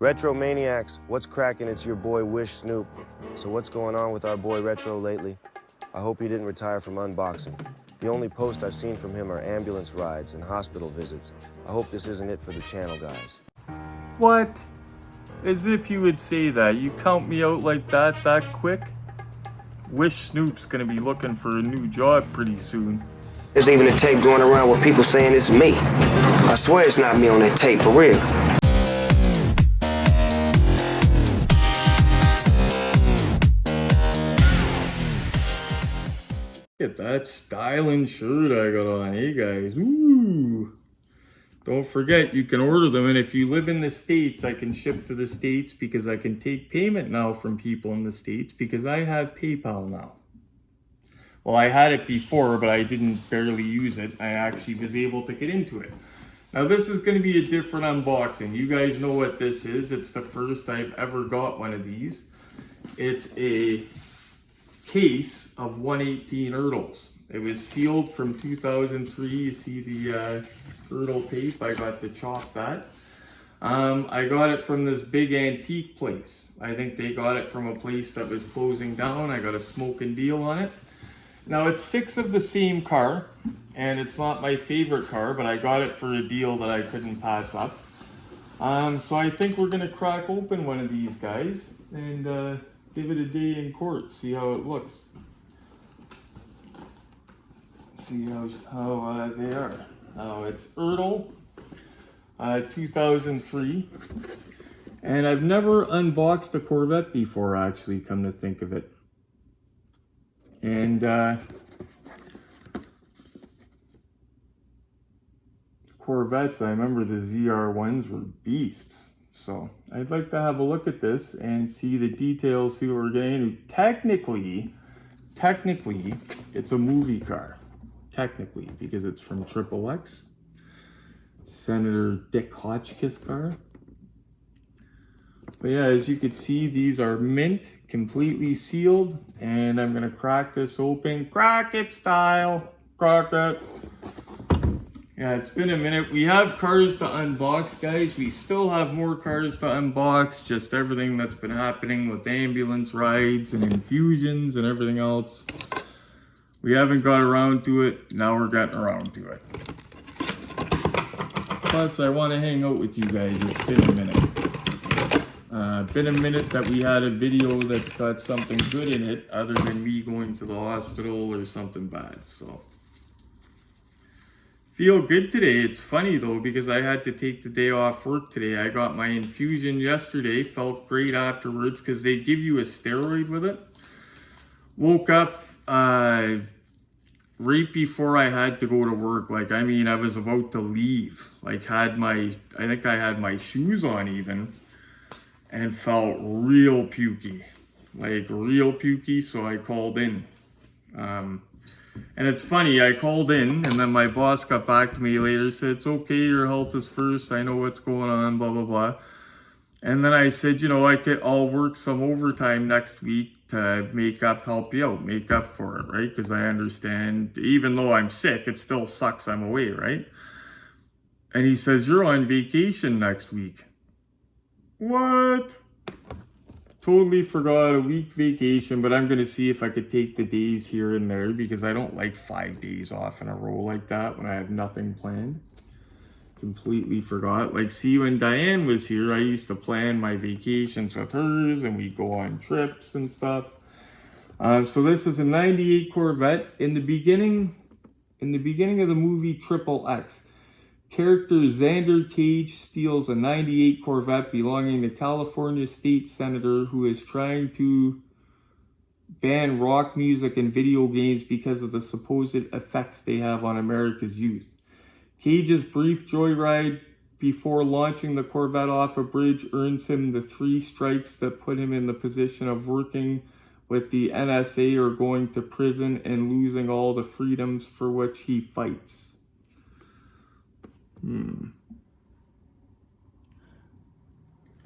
Retro Maniacs, what's cracking? It's your boy Wish Snoop. So what's going on with our boy Retro lately? I hope he didn't retire from unboxing. The only posts I've seen from him are ambulance rides and hospital visits. I hope this isn't it for the channel, guys. What? As if you would say that. You count me out like that quick? Wish Snoop's gonna be looking for a new job pretty soon. There's even a tape going around with people saying it's me. I swear it's not me on that tape, for real. Look at that styling shirt I got on, hey guys, ooh. Don't forget, you can order them, and if you live in the States, I can ship to the States because I can take payment now from people in the States because I have PayPal now. Well, I had it before, but I didn't barely use it. I actually was able to get into it. Now, this is going to be a different unboxing. You guys know what this is. It's the first I've ever got one of these. It's a case of 118 ertls. It was sealed from 2003. You see the ertl tape. I got to chop that. I got it from this big antique place. I think they got it from a place that was closing down. I got a smoking deal on it. Now it's 6 of the same car, and it's not my favorite car, but I got it for a deal that I couldn't pass up. So I think we're gonna crack open one of these guys and give it a day in court, see how it looks. See how they are. Now it's ertl 2003, and I've never unboxed a Corvette before, actually, come to think of it. And Corvettes, I remember the ZR1s were beasts. So I'd like to have a look at this and see the details, see what we're getting into. Technically, it's a movie car. Technically, because it's from XXX. Senator Dick Hotchkiss car. But yeah, as you can see, these are mint, completely sealed, and I'm gonna crack this open. Crack it style, crack it. Yeah, it's been a minute. We have cars to unbox, guys. We still have more cars to unbox, just everything that's been happening with ambulance rides and infusions and everything else. We haven't got around to it. Now we're getting around to it. Plus, I want to hang out with you guys. It's been a minute. Been a minute that we had a video that's got something good in it other than me going to the hospital or something bad. So, feel good today. It's funny though, because I had to take the day off work today. I got my infusion yesterday. Felt great afterwards because they give you a steroid with it. Woke up right before I had to go to work. Like, I mean, I was about to leave. Like, I think I had my shoes on even, and felt real pukey. Like, real pukey, so I called in. And it's funny, I called in, and then my boss got back to me later, said, it's okay, your health is first, I know what's going on, blah, blah, blah. And then I said, you know, I'll work some overtime next week to help you out, make up for it, right? Because I understand, even though I'm sick, it still sucks I'm away, right? And he says, you're on vacation next week. What? Totally forgot a week vacation, but I'm going to see if I could take the days here and there because I don't like 5 days off in a row like that when I have nothing planned. Completely forgot. Like, see, when Diane was here, I used to plan my vacations with hers and we'd go on trips and stuff. So this is a 98 Corvette. In the beginning of the movie XXX, character Xander Cage steals a 98 Corvette belonging to California state senator who is trying to ban rock music and video games because of the supposed effects they have on America's youth. Cage's brief joyride before launching the Corvette off a bridge earns him the 3 strikes that put him in the position of working with the NSA or going to prison and losing all the freedoms for which he fights.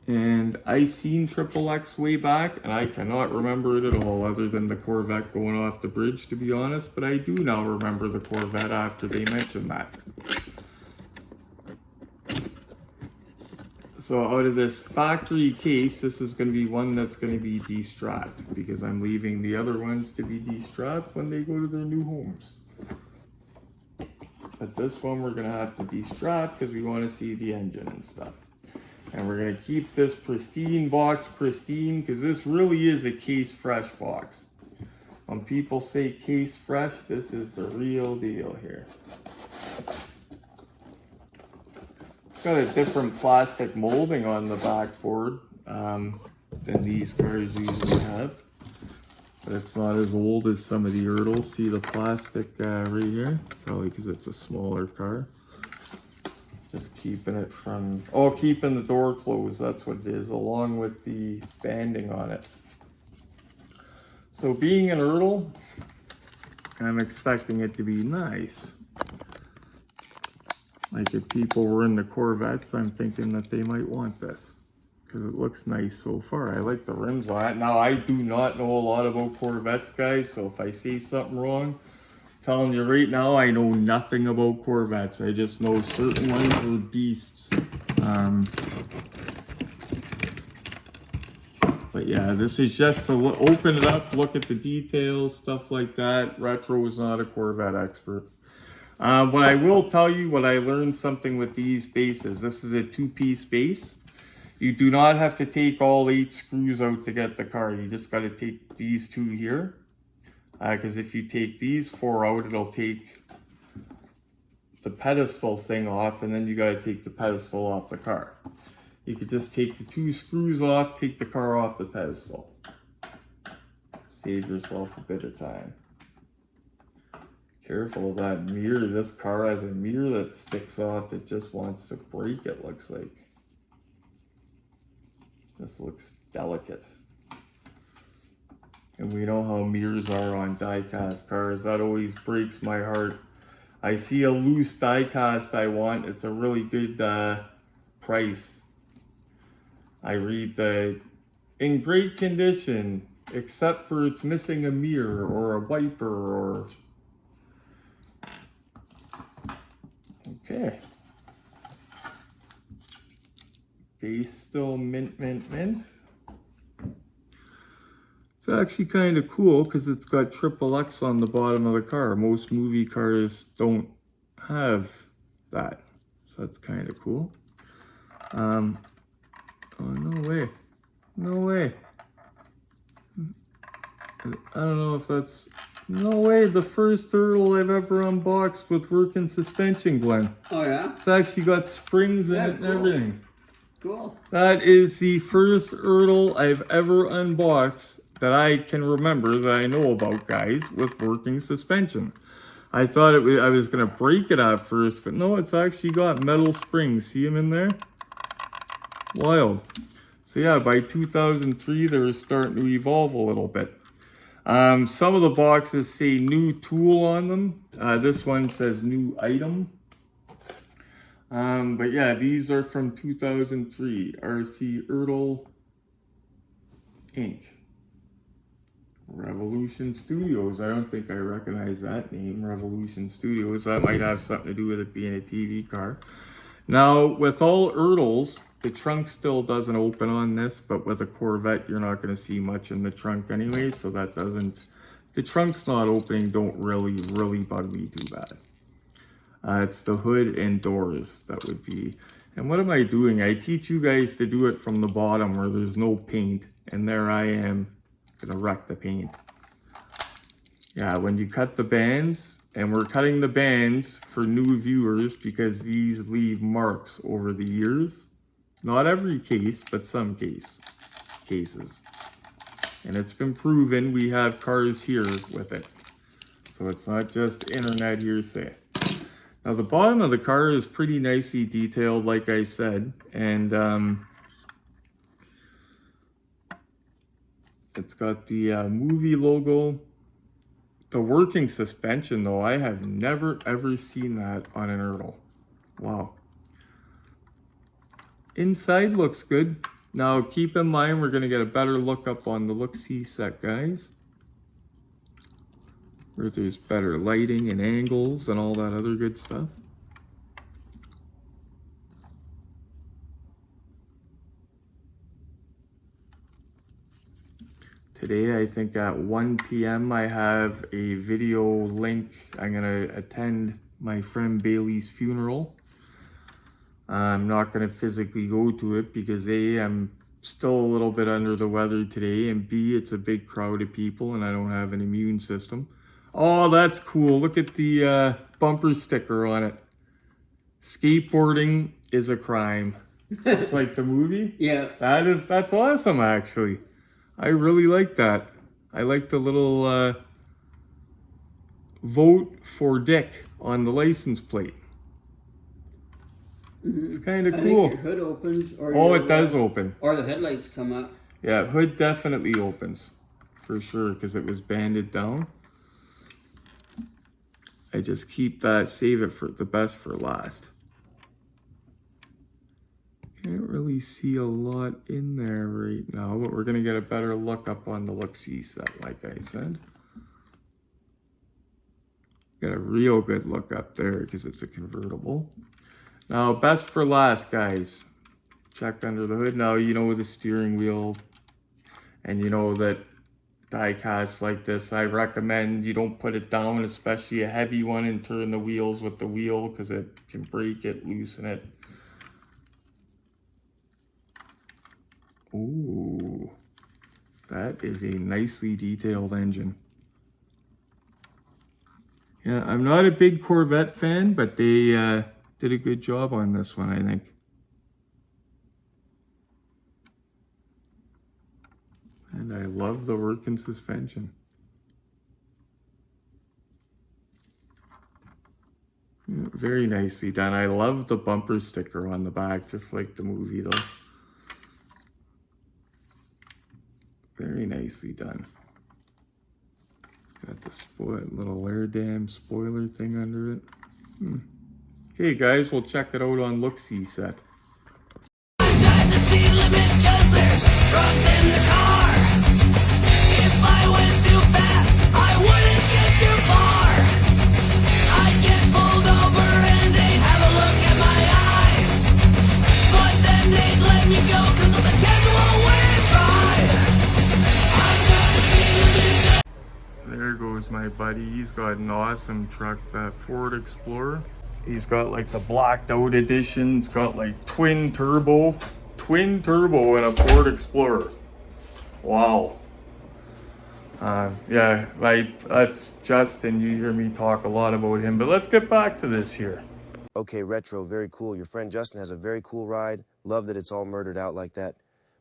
And I seen XXX way back, and I cannot remember it at all other than the Corvette going off the bridge, to be honest. But I do now remember the Corvette after they mentioned that. So out of this factory case, this is going to be one that's going to be de-strapped because I'm leaving the other ones to be de-strapped when they go to their new homes. But this one we're going to have to de-strap because we want to see the engine and stuff. And we're going to keep this pristine box pristine because this really is a case fresh box. When people say case fresh, this is the real deal here. It's got a different plastic molding on the backboard than these cars usually have. But it's not as old as some of the ertls. See the plastic right here? Probably because it's a smaller car. Just keeping it from, oh, keeping the door closed, that's what it is, along with the banding on it. So being an ertl, I'm expecting it to be nice. Like if people were into Corvettes, I'm thinking that they might want this because it looks nice so far. I like the rims on it. Now I do not know a lot about Corvettes, guys, so if I say something wrong, I'm telling you right now, I know nothing about Corvettes. I just know certain ones are beasts. But yeah, this is just to open it up, look at the details, stuff like that. Retro is not a Corvette expert. What I will tell you, what I learned something with these bases, this is a 2-piece base. You do not have to take all 8 screws out to get the car. You just got to take these 2 here. Because if you take these 4 out, it'll take the pedestal thing off, and then you got to take the pedestal off the car. You could just take the 2 screws off, take the car off the pedestal. Save yourself a bit of time. Careful of that mirror. This car has a mirror that sticks off that just wants to break, it looks like. This looks delicate. And we know how mirrors are on die-cast cars. That always breaks my heart. I see a loose die-cast I want. It's a really good price. I read the in great condition, except for it's missing a mirror or a wiper or... Okay. Base still mint, mint, mint. It's actually kind of cool because it's got XXX on the bottom of the car. Most movie cars don't have that. So that's kind of cool. Oh, no way. No way. I don't know if that's... No way, the first ertl I've ever unboxed with working suspension, Glenn. Oh yeah? It's actually got springs in it and everything. Cool. That is the first ertl I've ever unboxed that I can remember, that I know about, guys, with working suspension. I thought I was going to break it at first, but no, it's actually got metal springs. See them in there? Wild. So yeah, by 2003, they were starting to evolve a little bit. Some of the boxes say new tool on them. This one says new item. But yeah, these are from 2003. RC ertl Inc. Revolution Studios. I don't think I recognize that name, Revolution Studios. That might have something to do with it being a TV car. Now, with all ertls, the trunk still doesn't open on this, but with a Corvette, you're not going to see much in the trunk anyway, so that doesn't... The trunk's not opening don't really bug me too bad. It's the hood and doors that would be... And what am I doing? I teach you guys to do it from the bottom where there's no paint, and there I am going to wreck the paint. Yeah, when you cut the bands, and we're cutting the bands for new viewers because these leave marks over the years. Not every case, but some cases. And it's been proven we have cars here with it. So it's not just internet hearsay. Now the bottom of the car is pretty nicely detailed, like I said. And it's got the movie logo. The working suspension though, I have never ever seen that on an ertl. Wow. Inside looks good. Now keep in mind we're going to get a better look up on the look-see set, guys. Where there's better lighting and angles and all that other good stuff. Today, I think at 1 p.m. I have a video link. I'm gonna attend my friend Bailey's funeral. I'm not gonna physically go to it because A, I'm still a little bit under the weather today, and B, it's a big crowd of people and I don't have an immune system. Oh, that's cool. Look at the bumper sticker on it. Skateboarding is a crime. It's like the movie. Yeah. That's awesome, actually. I really like that. I like the little vote for Dick on the license plate. It's kind of cool. I think your hood opens. Or Oh, it does open. Or the headlights come up. Yeah, hood definitely opens. For sure, because it was banded down. I just keep that, save it for the best for last. Can't really see a lot in there right now, but we're gonna get a better look up on the look-see set, like I said. Got a real good look up there because it's a convertible. Now, best for last, guys. Check under the hood. Now, you know the steering wheel, and you know that die-cast like this, I recommend you don't put it down, especially a heavy one, and turn the wheels with the wheel because it can break it, loosen it. Ooh, that is a nicely detailed engine. Yeah, I'm not a big Corvette fan, but they did a good job on this one, I think. And I love the working suspension. Yeah, very nicely done. I love the bumper sticker on the back, just like the movie though. Very nicely done. Got the little air dam spoiler thing under it. Okay guys, we'll check it out on look-see set. The speed limit 'cause there's trucks in the car. If I went too fast, I wouldn't get too far. I'd get pulled over and they'd have a look at my eyes. But then they'd let me go 'cause of the casual way I drive. There goes my buddy. He's got an awesome truck, that Ford Explorer. He's got like the blacked out edition. It's got like twin turbo in a Ford Explorer. Wow. Yeah, that's Justin. You hear me talk a lot about him, but let's get back to this here. Okay, Retro, very cool. Your friend Justin has a very cool ride. Love that it's all murdered out like that.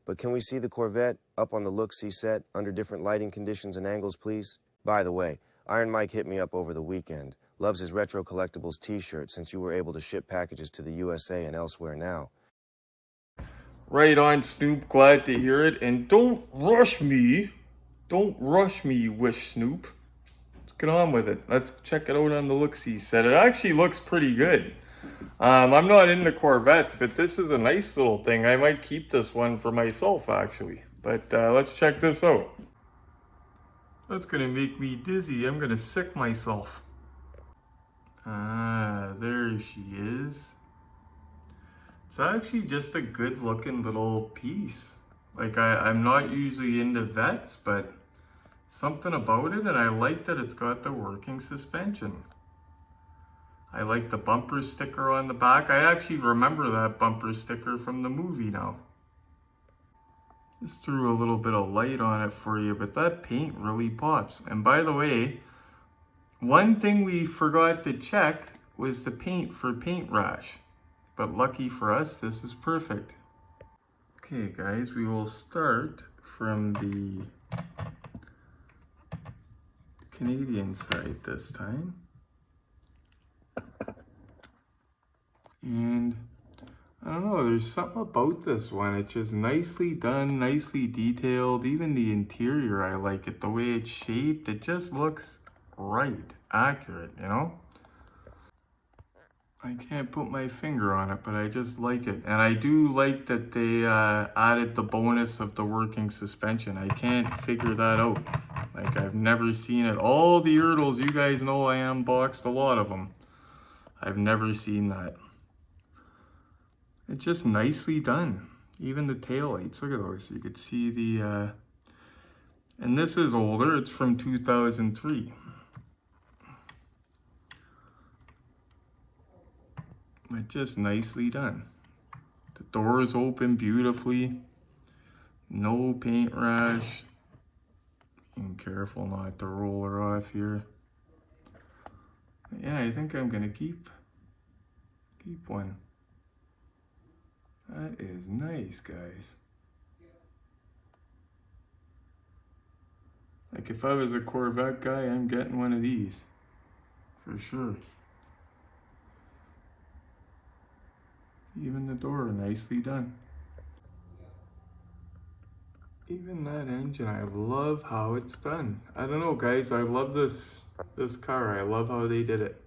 But can we see the Corvette up on the look-see set under different lighting conditions and angles, please? By the way, Iron Mike hit me up over the weekend. Loves his Retro Collectibles t-shirt since you were able to ship packages to the USA and elsewhere now. Right on, Snoop. Glad to hear it. And don't rush me. Don't rush me, you wish, Snoop. Let's get on with it. Let's check it out on the look-see set. It actually looks pretty good. I'm not into Corvettes, but this is a nice little thing. I might keep this one for myself, actually. But let's check this out. That's gonna make me dizzy. I'm gonna sick myself. Ah, there she is. It's actually just a good looking little piece. Like I'm not usually into Vettes, but something about it, and I like that it's got the working suspension. I like the bumper sticker on the back. I actually remember that bumper sticker from the movie now. Just threw a little bit of light on it for you, but that paint really pops. And by the way, one thing we forgot to check was the paint for paint rash. But lucky for us, this is perfect. Okay guys, we will start from the Canadian side this time. And I don't know, there's something about this one. It's just nicely done, nicely detailed. Even the interior, I like it. The way it's shaped, it just looks right, accurate, you know? I can't put my finger on it, but I just like it. And I do like that they added the bonus of the working suspension. I can't figure that out. Like, I've never seen it. All the ertls, you guys know I unboxed a lot of them. I've never seen that. It's just nicely done. Even the taillights, look at those. You could see the And this is older, it's from 2003. But just nicely done. The doors open beautifully. No paint rash. Being careful not to roll her off here. But yeah, I think I'm gonna keep one. That is nice, guys. Like if I was a Corvette guy, I'm getting one of these. For sure. Even the door, nicely done. Even that engine, I love how it's done. I don't know, guys, I love this car. I love how they did it.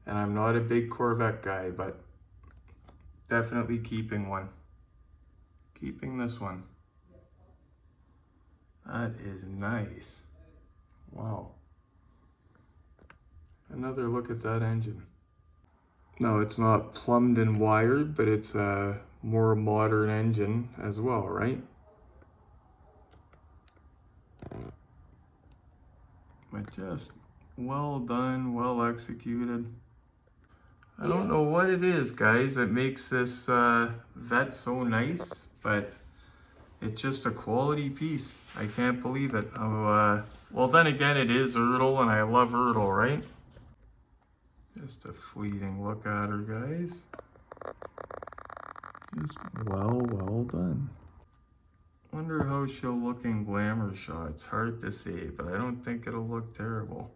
And I'm not a big Corvette guy, but definitely keeping one. Keeping this one. That is nice. Wow. Another look at that engine. No, it's not plumbed and wired, but it's a more modern engine as well, right? But just well done, well executed. I don't know what it is, guys, that makes this Vette so nice, but it's just a quality piece. I can't believe it. Well, then again, it is ertl, and I love ertl, right? Just a fleeting look at her, guys. Just well done. Wonder how she'll look in glamour shots. Hard to say, but I don't think it'll look terrible.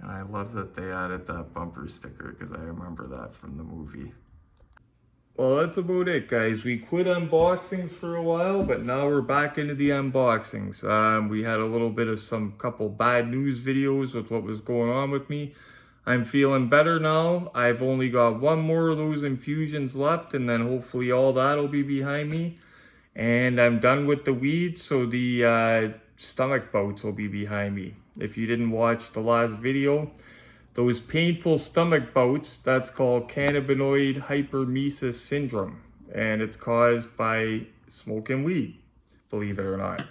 And I love that they added that bumper sticker because I remember that from the movie. Well, that's about it, guys. We quit unboxings for a while, but now we're back into the unboxings. We had a little bit of couple bad news videos with what was going on with me. I'm feeling better now. I've only got one more of those infusions left, and then hopefully all that'll be behind me. And I'm done with the weed, so the stomach bouts will be behind me. If you didn't watch the last video, those painful stomach bouts, that's called cannabinoid hypermesis syndrome. And it's caused by smoking weed, believe it or not.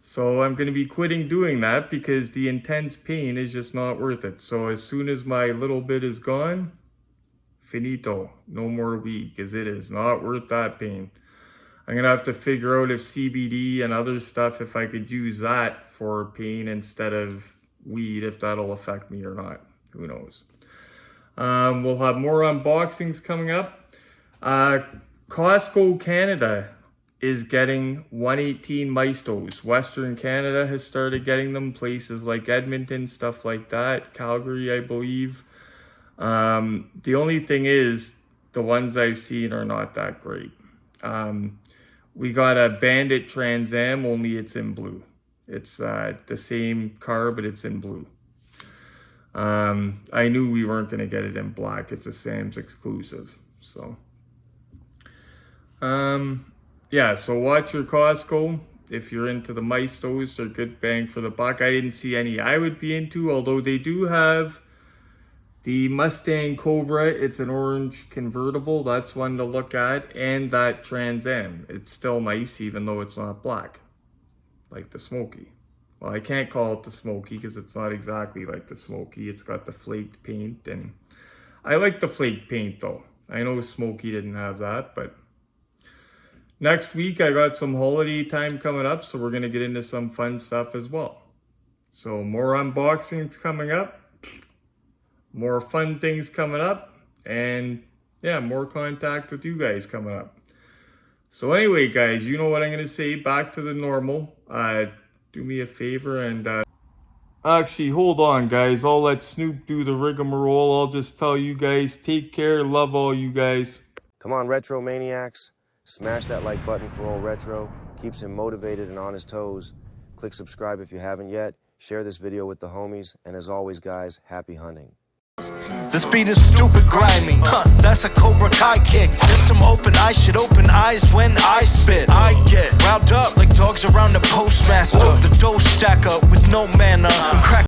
So I'm going to be quitting doing that because the intense pain is just not worth it. So as soon as my little bit is gone, finito, no more weed, because it is not worth that pain. I'm going to have to figure out if CBD and other stuff, if I could use that for pain instead of weed, if that'll affect me or not. Who knows? We'll have more unboxings coming up. Costco Canada is getting 118 Maestos. Western Canada has started getting them. Places like Edmonton, stuff like that. Calgary, I believe. The only thing is, the ones I've seen are not that great. We got a Bandit Trans Am, only it's in blue. It's the same car, but it's in blue. I knew we weren't going to get it in black. It's a Sam's exclusive. So, yeah, so watch your Costco. If you're into the Maestos, they're good bang for the buck. I didn't see any I would be into, although they do have the Mustang Cobra. It's an orange convertible. That's one to look at. And that Trans Am. It's still nice, even though it's not black. Like the Smoky. Well, I can't call it the Smoky because it's not exactly like the Smoky. It's got the flaked paint, and I like the flaked paint though. I know Smoky didn't have that, but next week I got some holiday time coming up, so we're going to get into some fun stuff as well. So more unboxings coming up, more fun things coming up, and yeah, more contact with you guys coming up. So anyway, guys, you know what I'm going to say. Back to the normal. Do me a favor and actually, hold on, guys. I'll let Snoop do the rigmarole. I'll just tell you guys, take care. Love all you guys. Come on, Retro Maniacs. Smash that like button for old Retro. Keeps him motivated and on his toes. Click subscribe if you haven't yet. Share this video with the homies. And as always, guys, happy hunting. This beat is stupid grimy. That's a Cobra Kai kick. There's some open eyes, should open eyes when I spit. I get riled up like dogs around the postmaster. The dough stack up with no manner. I'm crack